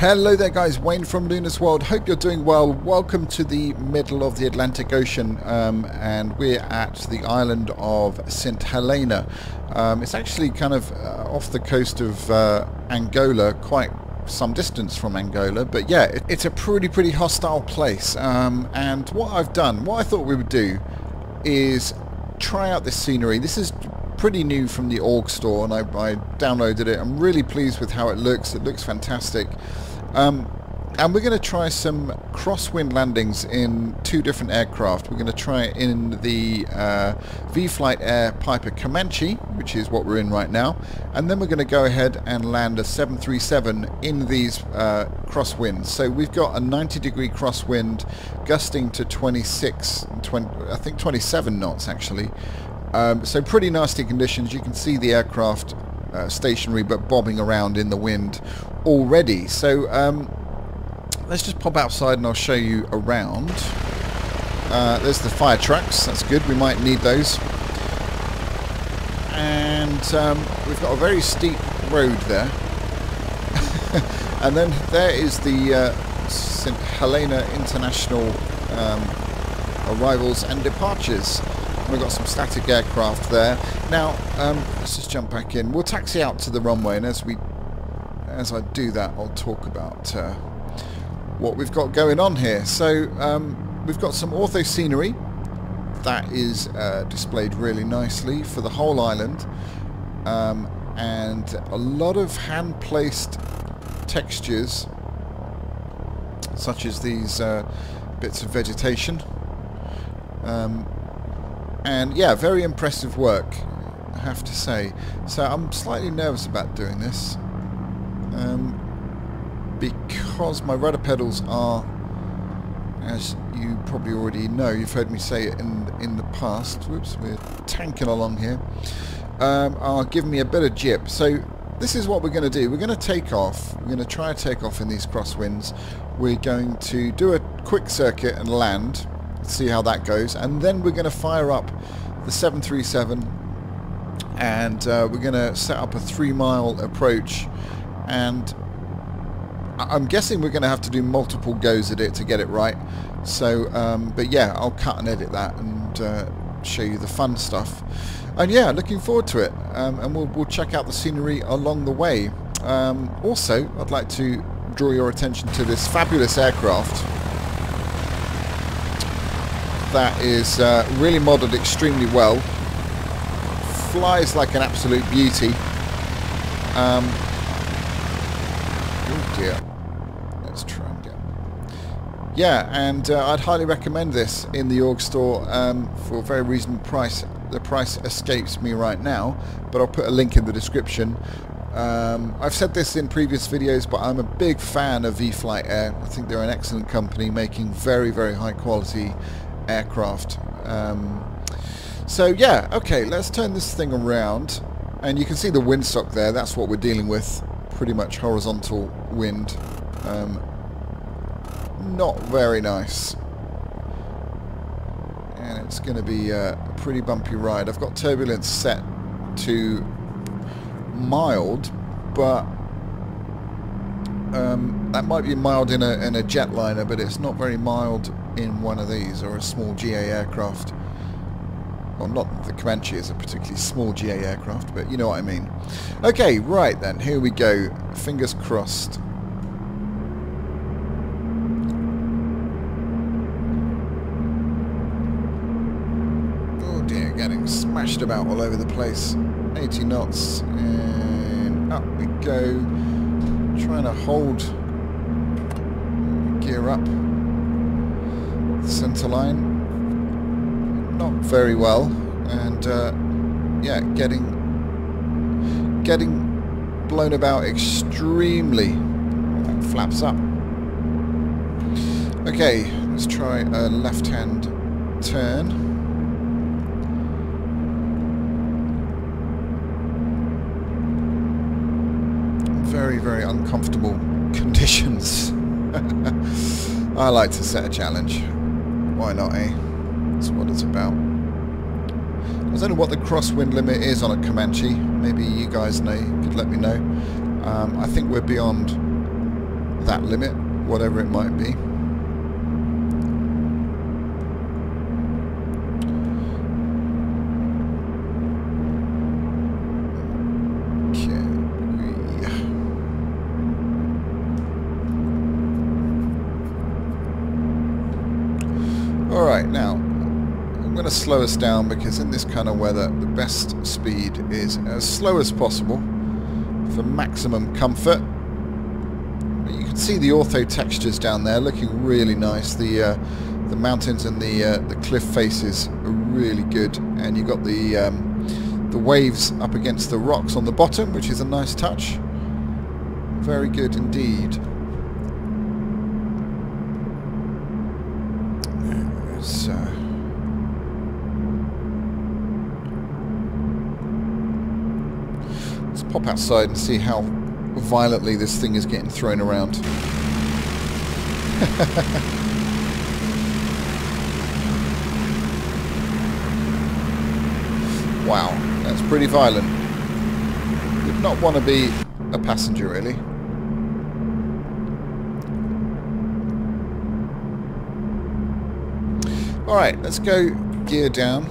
Hello there guys, Wayne from Luna's World. Hope you're doing well. Welcome to the middle of the Atlantic Ocean, and we're at the island of St Helena. It's actually kind of off the coast of Angola, quite some distance from Angola, but yeah, it's a pretty hostile place. And what I thought we would do is try out this scenery. This is pretty new from the org store, and I downloaded it. I'm really pleased with how it looks. It looks fantastic. And we're going to try some crosswind landings in two different aircraft. We're going to try it in the VFlyteAir Piper Commanche, which is what we're in right now, and then we're going to go ahead and land a 737 in these crosswinds. So we've got a 90-degree crosswind gusting to 27 knots actually. So pretty nasty conditions. You can see the aircraft stationary but bobbing around in the wind already. So let's just pop outside and I'll show you around. There's the fire trucks. That's good. We might need those. And we've got a very steep road there. And then there is the St Helena International arrivals and departures. We've got some static aircraft there. Now, let's just jump back in. We'll taxi out to the runway, and as I do that, I'll talk about what we've got going on here. So, we've got some ortho scenery that is displayed really nicely for the whole island, and a lot of hand-placed textures, such as these bits of vegetation. And yeah, very impressive work, I have to say. So I'm slightly nervous about doing this, because my rudder pedals are, as you probably already know, you've heard me say it in the past. Whoops, we're tanking along here. Are giving me a bit of jip. So this is what we're going to do. We're going to take off. We're going to try a takeoff in these crosswinds. We're going to do a quick circuit and land. See how that goes, and then we're going to fire up the 737, and we're going to set up a 3-mile approach, and I'm guessing we're going to have to do multiple goes at it to get it right. So but yeah, I'll cut and edit that and show you the fun stuff, and yeah, looking forward to it. And we'll check out the scenery along the way. Also, I'd like to draw your attention to this fabulous aircraft that is really modelled extremely well. Flies like an absolute beauty. Oh dear. Let's try and get... Yeah, and I'd highly recommend this in the org store for a very reasonable price. The price escapes me right now, but I'll put a link in the description. I've said this in previous videos, but I'm a big fan of VFlyteAir. I think they're an excellent company making very high quality aircraft. So yeah, okay, let's turn this thing around, and you can see the windsock there. That's what we're dealing with, pretty much horizontal wind. Not very nice, and it's going to be a pretty bumpy ride. I've got turbulence set to mild, but that might be mild in a jetliner, but it's not very mild in one of these, or a small GA aircraft. Well, not the Comanche is a particularly small GA aircraft, but you know what I mean. Okay, right then, here we go. Fingers crossed. Oh dear, getting smashed about all over the place. 80 knots, and up we go. Trying to hold, gear up. Center line, not very well, and yeah, getting blown about extremely. Flaps up. Okay, let's try a left-hand turn. Very uncomfortable conditions. I like to set a challenge. Why not, eh? That's what it's about. I don't know what the crosswind limit is on a Comanche. Maybe you guys know. You could let me know. I think we're beyond that limit, whatever it might be. Alright, now I'm going to slow us down because in this kind of weather the best speed is as slow as possible for maximum comfort. But you can see the ortho textures down there looking really nice. The mountains and the cliff faces are really good, and you've got the waves up against the rocks on the bottom, which is a nice touch. Very good indeed. So let's pop outside and see how violently this thing is getting thrown around. Wow, that's pretty violent. Would not want to be a passenger, really. Alright, let's go gear down.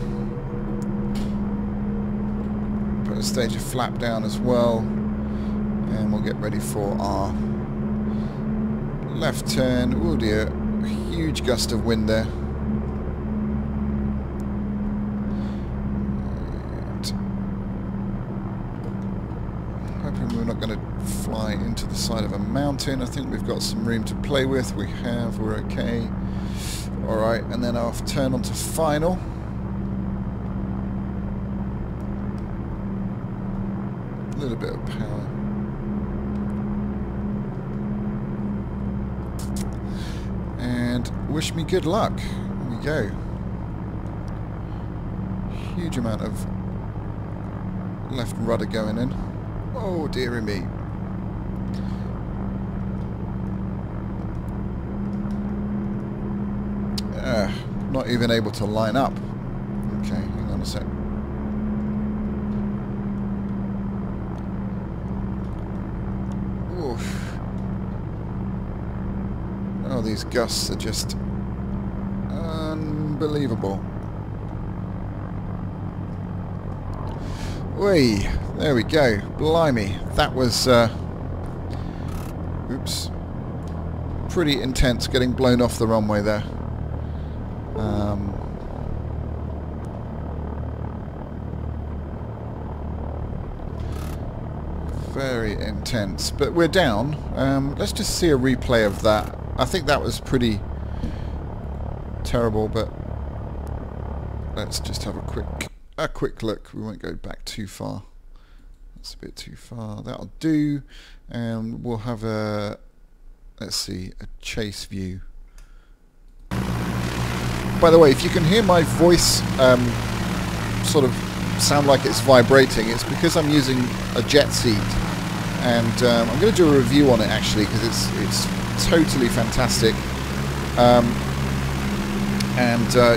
Put a stage of flap down as well. And we'll get ready for our left turn. Oh dear, huge gust of wind there. And hoping we're not going to fly into the side of a mountain. I think we've got some room to play with. We have, we're okay. Alright, and then I'll turn onto final. A little bit of power. And wish me good luck. Here we go. Huge amount of left rudder going in. Oh dearie me. Not even able to line up. Okay, hang on a sec. Oof. Oh, these gusts are just unbelievable. Whee! There we go. Blimey. That was oops. Pretty intense getting blown off the runway there. Very intense, but we're down. Let's just see a replay of that. I think that was pretty terrible, but let's just have a quick look. We won't go back too far. That's a bit too far. That'll do. And we'll have a, let's see, a chase view. By the way, if you can hear my voice sort of sound like it's vibrating, it's because I'm using a jet seat, and I'm going to do a review on it actually, because it's totally fantastic.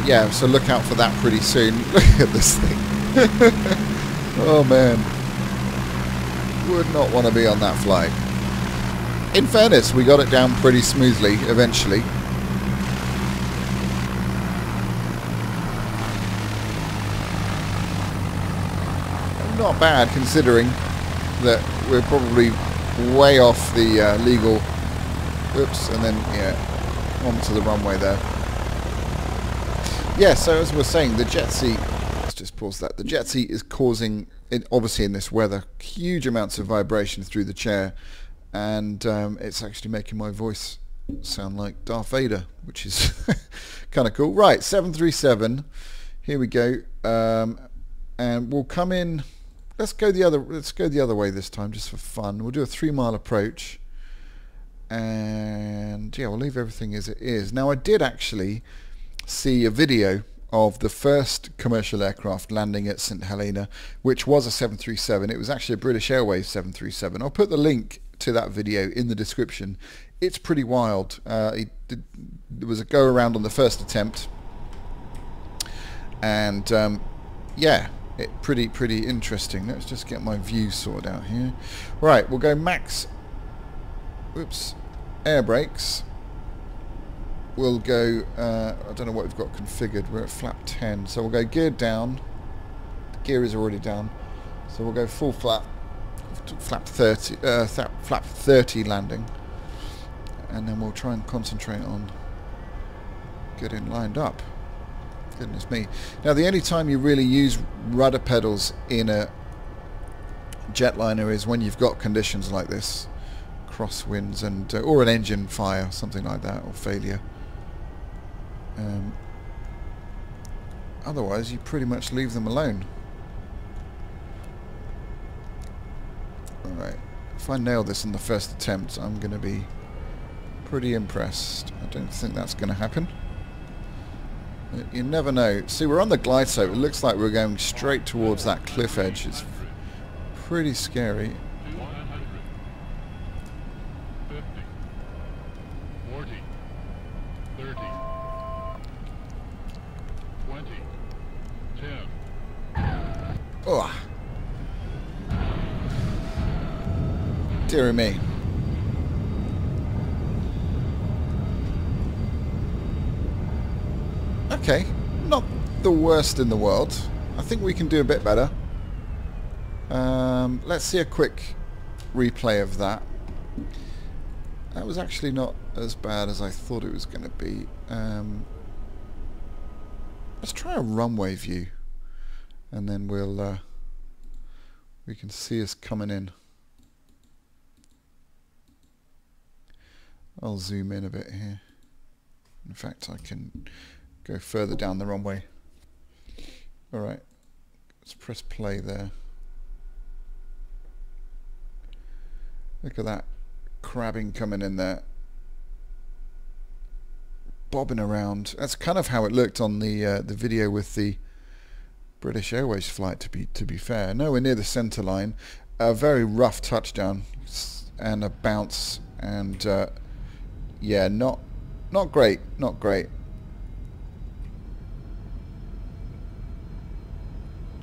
Yeah, so look out for that pretty soon. Look at this thing. Oh man, would not want to be on that flight. In fairness, we got it down pretty smoothly eventually. Not bad, considering that we're probably way off the legal. Whoops, and then yeah, onto the runway there. Yeah, so as we were saying, the jet seat. Let's just pause that. The jet seat is causing, obviously in this weather, huge amounts of vibration through the chair, and it's actually making my voice sound like Darth Vader, which is kind of cool. Right, 737. Here we go, and we'll come in. Let's go the other way this time, just for fun. We'll do a 3-mile approach, and yeah, we'll leave everything as it is. Now, I did actually see a video of the first commercial aircraft landing at St Helena, which was a 737. It was actually a British Airways 737. I'll put the link to that video in the description. It's pretty wild. There was a go around on the first attempt, and yeah. Pretty interesting. Let's just get my view sorted out here. Right, we'll go max. Oops. air brakes. We'll go, I don't know what we've got configured, we're at flap 10, so we'll go gear down. The gear is already down, so we'll go full flap, flap 30 landing, and then we'll try and concentrate on getting lined up. Goodness me. Now the only time you really use rudder pedals in a jetliner is when you've got conditions like this, crosswinds and or an engine fire, something like that, or failure. Otherwise you pretty much leave them alone. Alright, if I nail this in the first attempt, I'm going to be pretty impressed. I don't think that's going to happen. You never know. See, we're on the glide slope. It looks like we're going straight towards that cliff edge. It's pretty scary. 50, 40, 30, 20, 10. Oh. Dear me. Okay, not the worst in the world. I think we can do a bit better. Let's see a quick replay of that. That was actually not as bad as I thought it was going to be. Let's try a runway view, and then we'll we can see us coming in. I'll zoom in a bit here. In fact, I can go further down the runway. Alright, let's press play there. Look at that crabbing coming in there, bobbing around. That's kind of how it looked on the video with the British Airways flight. To be fair, nowhere near the centre line. A very rough touchdown and a bounce, and yeah, not great, not great.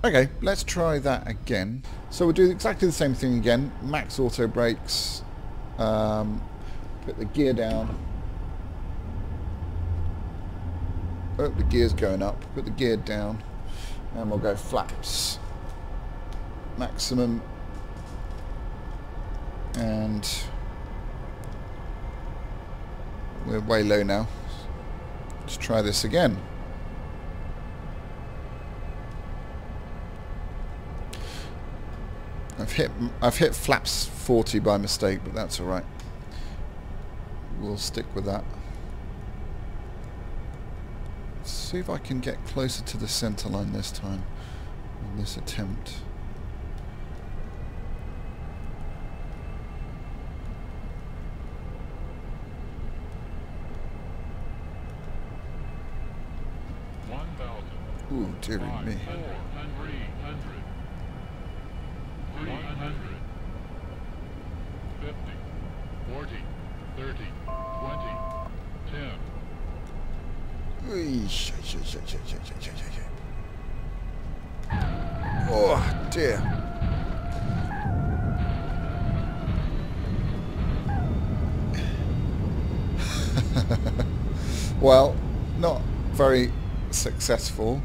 Okay, let's try that again. So we'll do exactly the same thing again. Max auto brakes. Put the gear down. Oh, the gear's going up. Put the gear down. And we'll go flaps. Maximum. And we're way low now. Let's try this again. I've hit flaps 40 by mistake, but that's alright. We'll stick with that. Let's see if I can get closer to the centre line this time on this attempt. Ooh, dearie me. 100, 50, 40, 30, 20, 10. Oh dear. Well, not very successful.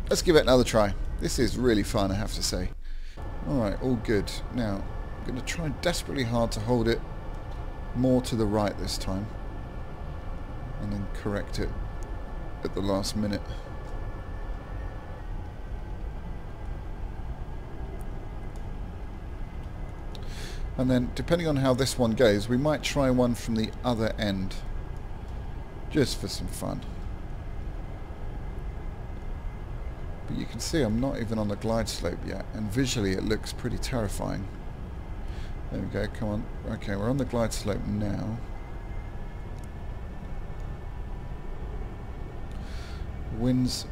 Let's give it another try. This is really fun, I have to say. Alright, all good. Now, I'm going to try desperately hard to hold it more to the right this time, and then correct it at the last minute. And then, depending on how this one goes, we might try one from the other end, just for some fun. But you can see I'm not even on the glide slope yet, and visually it looks pretty terrifying. There we go, come on. Okay, we're on the glide slope now. Winds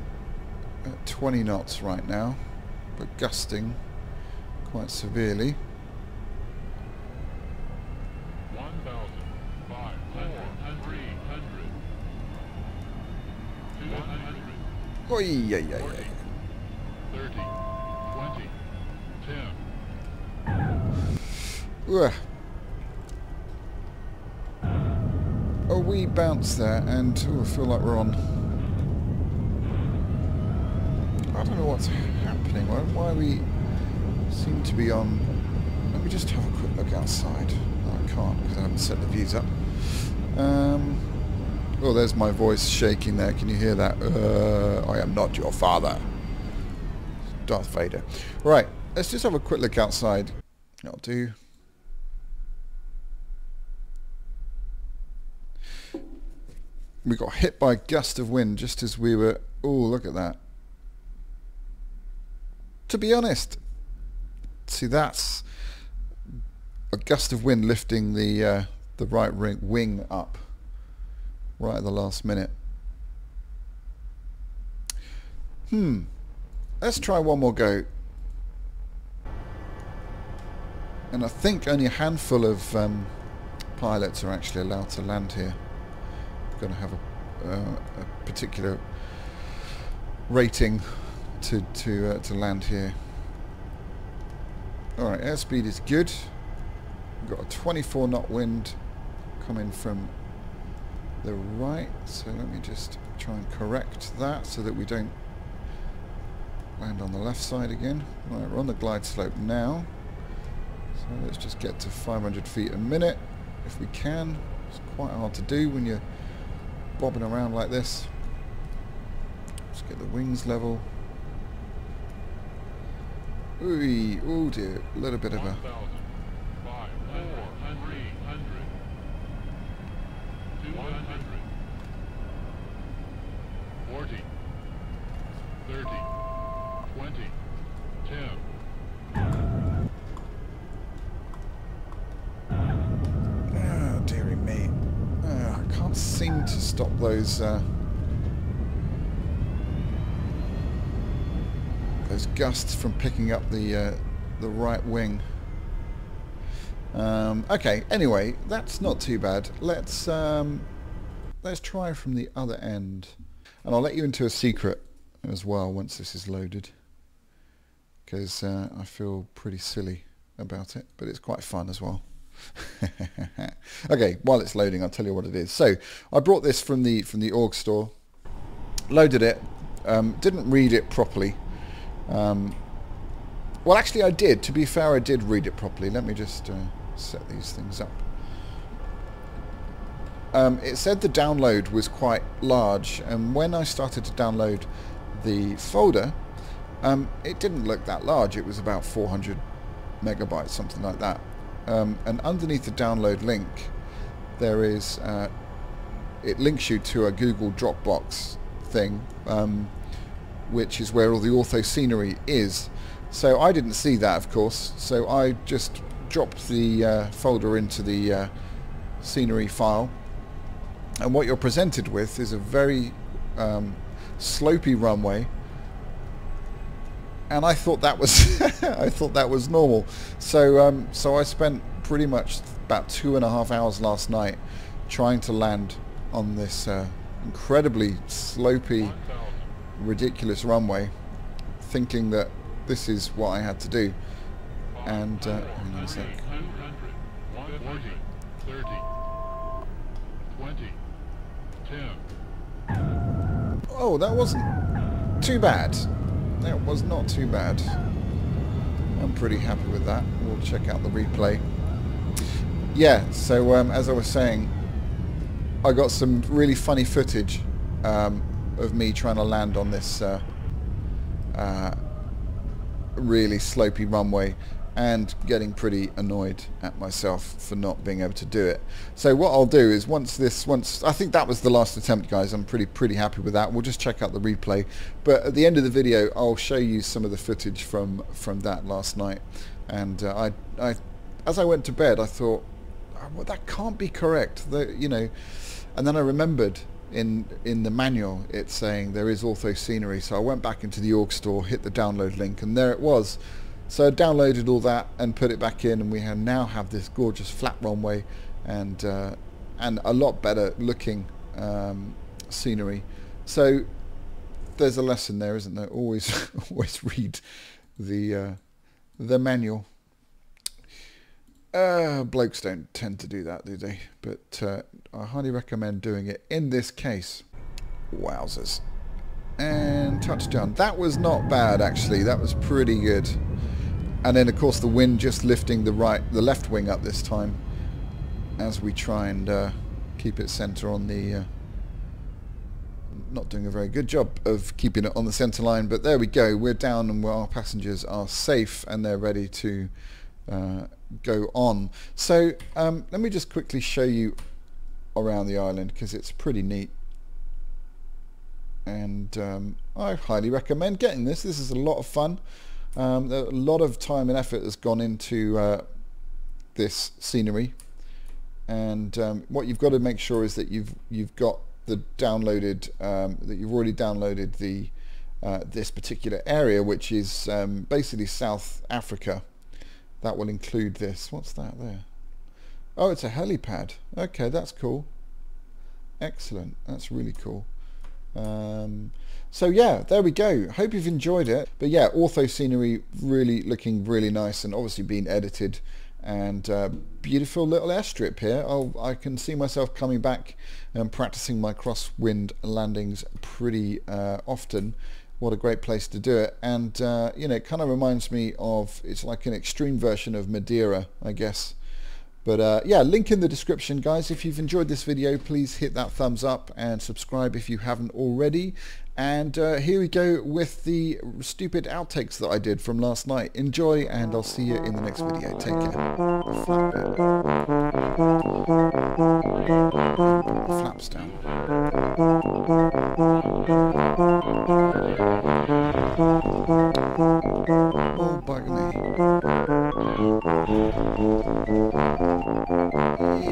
at 20 knots right now, but gusting quite severely. 1,000, 500, 300, 200, Oi, yeah, yeah, 40, yeah. 30, 20, 10. Ugh. a wee bounce there, and I feel like we're on... I don't know what's happening. Why we seem to be on... Let me just have a quick look outside. No, I can't because I haven't set the views up. Oh, there's my voice shaking there. Can you hear that? I am not your father. Darth Vader. Right, let's just have a quick look outside. That'll do. We got hit by a gust of wind just as we were... Oh, look at that. To be honest, see, that's a gust of wind lifting the right wing up right at the last minute. Let's try one more go. And I think only a handful of pilots are actually allowed to land here. We're going to have a particular rating to land here. Alright, airspeed is good. We've got a 24 knot wind coming from the right, so let me just try and correct that so that we don't land on the left side again. Right, we're on the glide slope now, so let's just get to 500 feet a minute if we can. It's quite hard to do when you're bobbing around like this. Let's get the wings level. Ooh, oh dear, a little bit of a... 40, 30, 20, 10. Oh, dearie me. I can't seem to stop those gusts from picking up the right wing. Okay, anyway, that's not too bad. Let's try from the other end. And I'll let you into a secret as well once this is loaded, because I feel pretty silly about it, but it's quite fun as well. Okay, while it's loading, I'll tell you what it is. So I brought this from the org store, loaded it, didn't read it properly. Well, actually I did. To be fair, I did read it properly. Let me just set these things up. It said the download was quite large, and when I started to download the folder, it didn't look that large. It was about 400 megabytes, something like that. And underneath the download link, there is it links you to a Google Dropbox thing, which is where all the ortho scenery is. So I didn't see that, of course, so I just dropped the folder into the scenery file. And what you're presented with is a very slopey runway, and I thought that was I thought that was normal. So so I spent pretty much about 2.5 hours last night trying to land on this incredibly slopey, ridiculous runway, thinking that this is what I had to do. And hang on a sec. 40, 30, 20, 10. Oh, that wasn't too bad. That was not too bad. I'm pretty happy with that. We'll check out the replay. Yeah, so as I was saying, I got some really funny footage of me trying to land on this really slopey runway, and getting pretty annoyed at myself for not being able to do it. So what I'll do is once I think that was the last attempt, guys. I'm pretty happy with that. We'll just check out the replay, but at the end of the video I'll show you some of the footage from that last night. And I as I went to bed, I thought, oh, well, that can't be correct, you know. And then I remembered in the manual it's saying there is ortho scenery, so I went back into the org store, hit the download link, and there it was. So I downloaded all that and put it back in, and we now have this gorgeous flat runway and a lot better looking scenery. So there's a lesson there, isn't there? Always read the manual. Blokes don't tend to do that, do they? But I highly recommend doing it in this case. Wowzers. And touchdown. That was not bad, actually. That was pretty good. And then, of course, the wind just lifting the left wing up this time as we try and keep it center on the... not doing a very good job of keeping it on the center line, but there we go. We're down and our passengers are safe and they're ready to go on. So let me just quickly show you around the island because it's pretty neat. And I highly recommend getting this. This is a lot of fun. A lot of time and effort has gone into this scenery, and what you've got to make sure is that you've got the downloaded that you've already downloaded the this particular area, which is basically South Africa. That will include this. What's that there? Oh, it's a helipad. Okay, that's cool. Excellent. That's really cool. So yeah, there we go. Hope you've enjoyed it. But yeah, ortho scenery really looking really nice and obviously being edited, and beautiful little airstrip here. I can see myself coming back and practicing my crosswind landings pretty often. What a great place to do it. And you know, it kind of reminds me of, it's like an extreme version of Madeira, I guess. But yeah, link in the description, guys. If you've enjoyed this video, please hit that thumbs up and subscribe if you haven't already. And here we go with the stupid outtakes that I did from last night. Enjoy, and I'll see you in the next video. Take care. Flaps down. Oh, bugger me.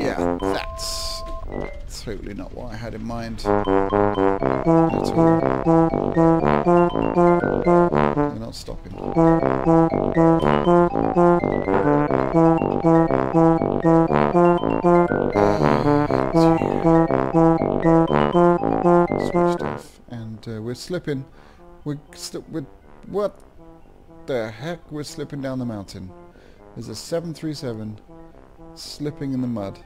Yeah, that's totally not what I had in mind at all. We're not stopping. Switched off, and we're slipping. We're what the heck? We're slipping down the mountain. There's a 737 slipping in the mud.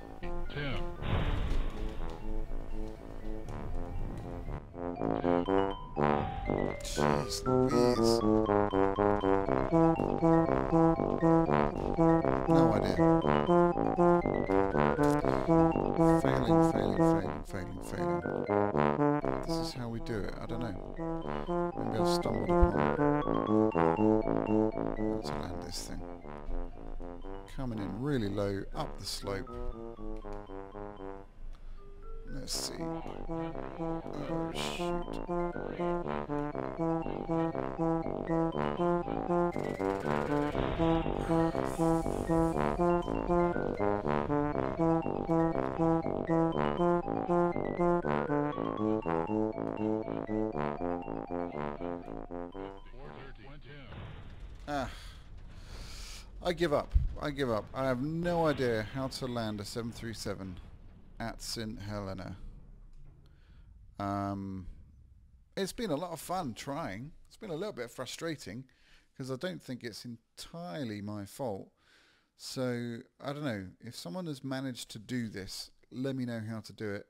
10, Jeez Louise. No idea. Failing. This is how we do it. I don't know. Maybe I've stumbled upon how to land this thing. Coming in really low, up the slope. Let's see. Oh, shoot. I give up. I have no idea how to land a 737 at St Helena. It's been a lot of fun trying. It's been a little bit frustrating because I don't think it's entirely my fault. So I don't know, if someone has managed to do this, let me know how to do it.